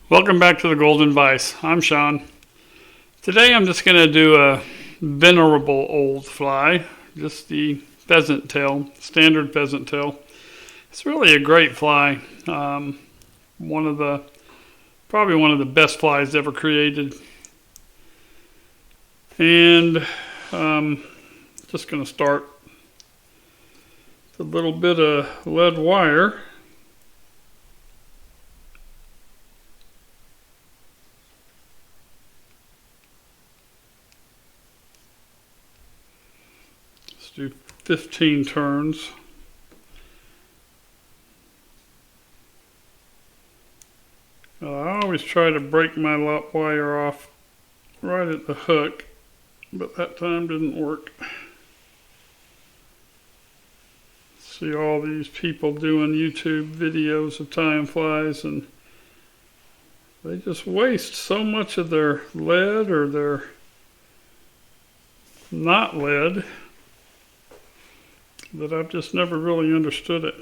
Welcome back to the Golden Vice. I'm Sean. Today I'm just going to do a venerable old fly, just the pheasant tail, standard pheasant tail. It's really a great fly. Probably one of the best flies ever created. And just going to start with a little bit of lead wire. Do 15 turns. I always try to break my wire off right at the hook, but that time didn't work. See all these people doing YouTube videos of tying flies, and they just waste so much of their lead or their not lead that I've just never really understood it.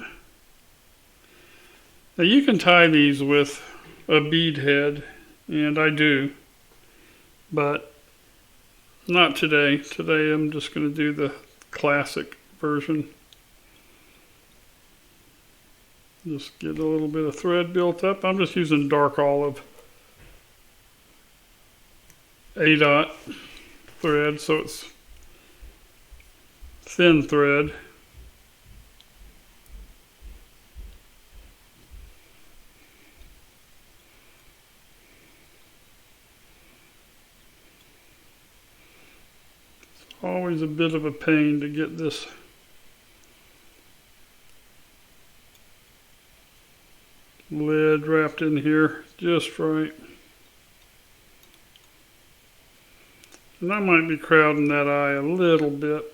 Now you can tie these with a bead head, and I do, but not today. Today I'm just going to do the classic version. Just get a little bit of thread built up. I'm just using dark olive A-dot thread, so it's thin thread. Always a bit of a pain to get this lead wrapped in here just right. And I might be crowding that eye a little bit,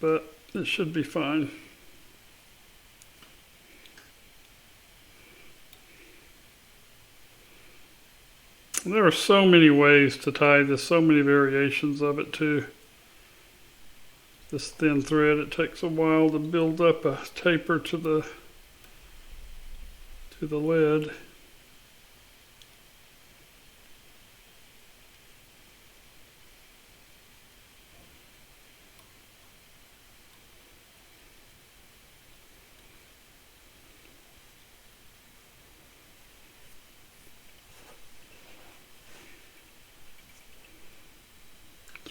but it should be fine. There are so many ways to tie this, so many variations of it too. This thin thread, it takes a while to build up a taper to the lead.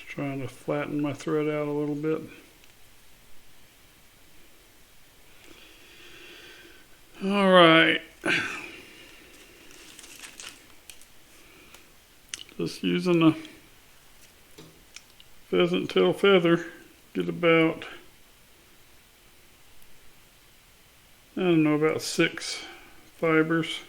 Trying to flatten my thread out a little bit. All right. Just using a pheasant tail feather, get about, I don't know, about 6 fibers.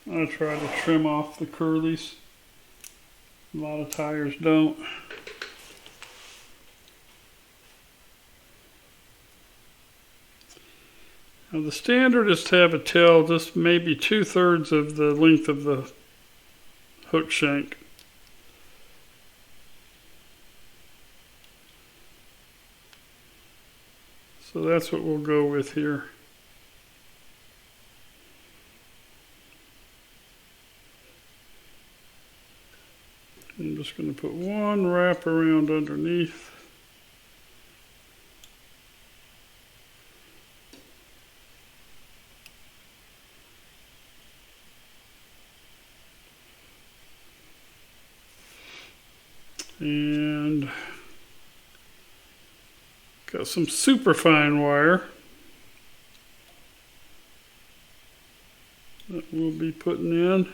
I try to trim off the curlies. A lot of tires don't. Now the standard is to have a tail just maybe 2/3 of the length of the hook shank. So that's what we'll go with here. I'm just going to put one wrap around underneath. And got some super fine wire that we'll be putting in.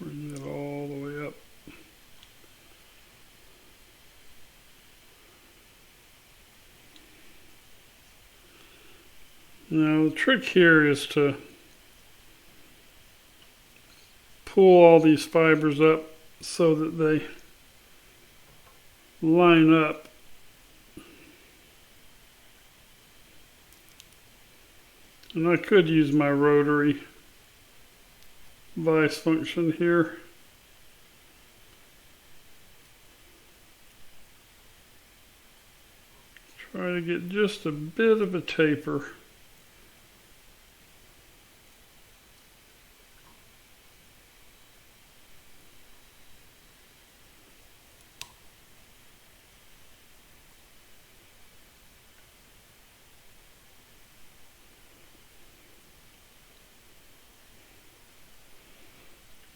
Bring that all the way up. Now the trick here is to pull all these fibers up so that they line up. And I could use my rotary vise function here. Try to get just a bit of a taper.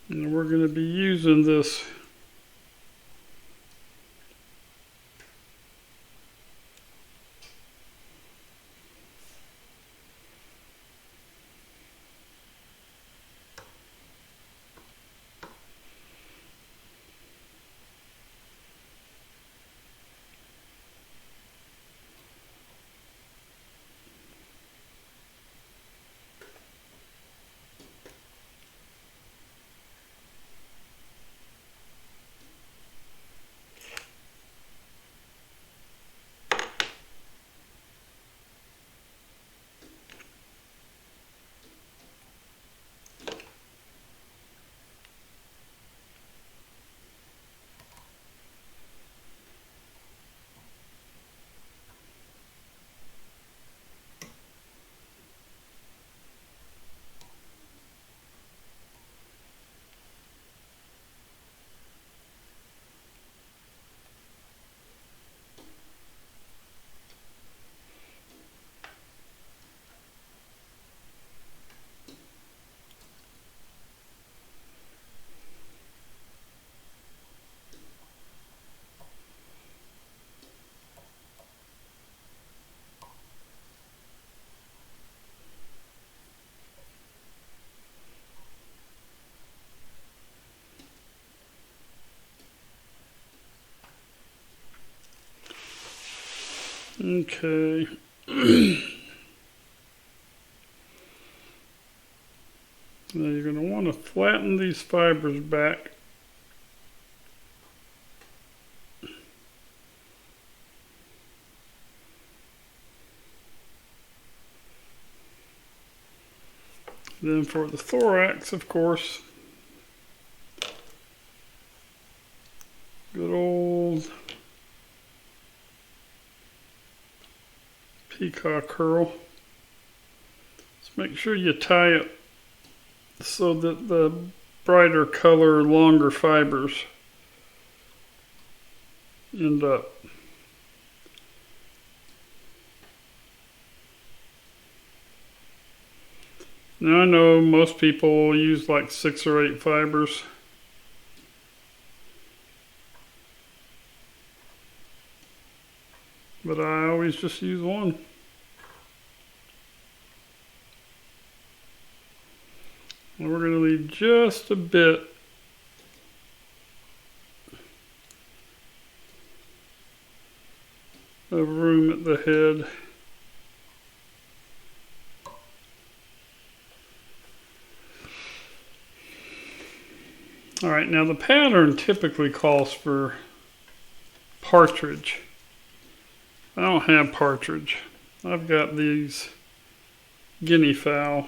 And we're going to be using this Okay. Now you're going to want to flatten these fibers back. Then for the thorax, of course, good old peacock curl. Just make sure you tie it so that the brighter color, longer fibers end up. Now I know most people use like 6 or 8 fibers. But I always just use one. And we're going to leave just a bit of room at the head. All right, now the pattern typically calls for partridge. I don't have partridge. I've got these guinea fowl.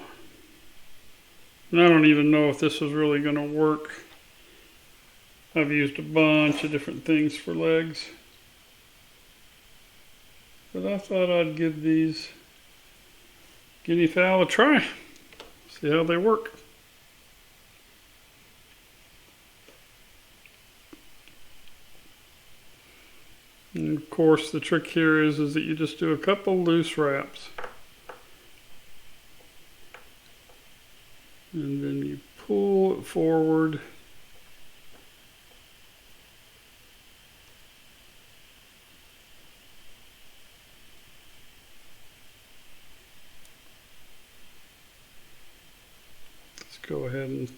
And I don't even know if this is really going to work. I've used a bunch of different things for legs. But I thought I'd give these guinea fowl a try. See how they work. And of course the trick here is that you just do a couple loose wraps. And then you pull it forward. Let's go ahead and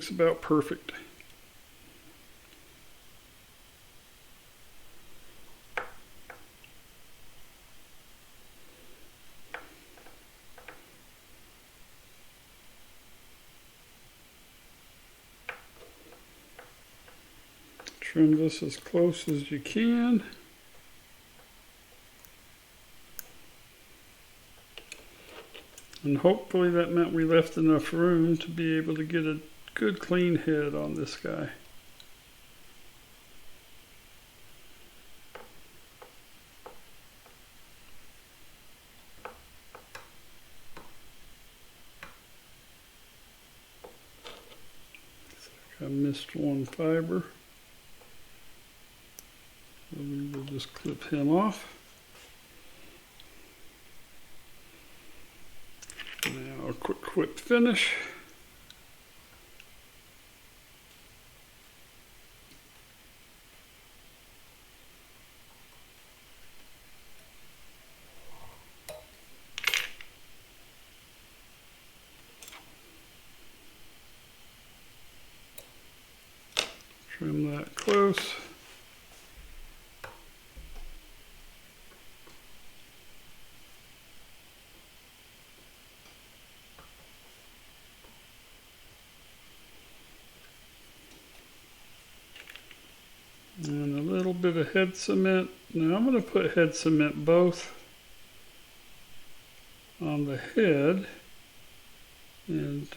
looks about perfect. Trim this as close as you can. And hopefully that meant we left enough room to be able to get a good clean head on this guy. I missed one fiber. So we will just clip him off. Now a quick whip finish. Trim that close. And a little bit of head cement. Now I'm going to put head cement both on the head and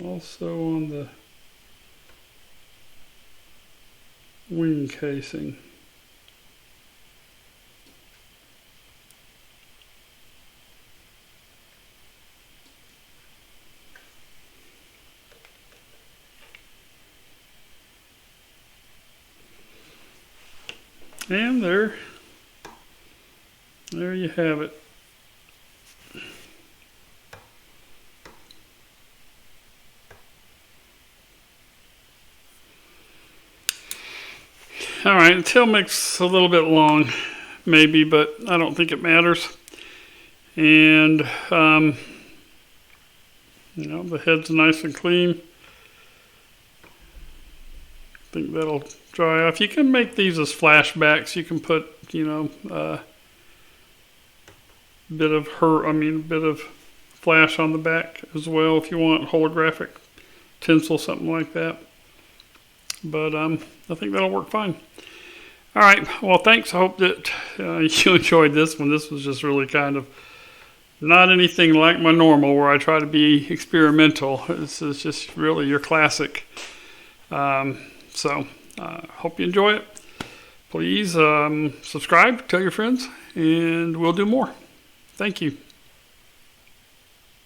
also on the wing casing. And there you have it. All right, the tail makes a little bit long, maybe, but I don't think it matters. And you know, the head's nice and clean. I think that'll dry off. You can make these as flashbacks. You can put, you know, a bit of flash on the back as well if you want, holographic tinsel, something like that. But I think that'll work fine. All right. Well, thanks. I hope that you enjoyed this one. This was just really kind of not anything like my normal where I try to be experimental. This is just really your classic. So hope you enjoy it. Please subscribe, tell your friends, and we'll do more. Thank you.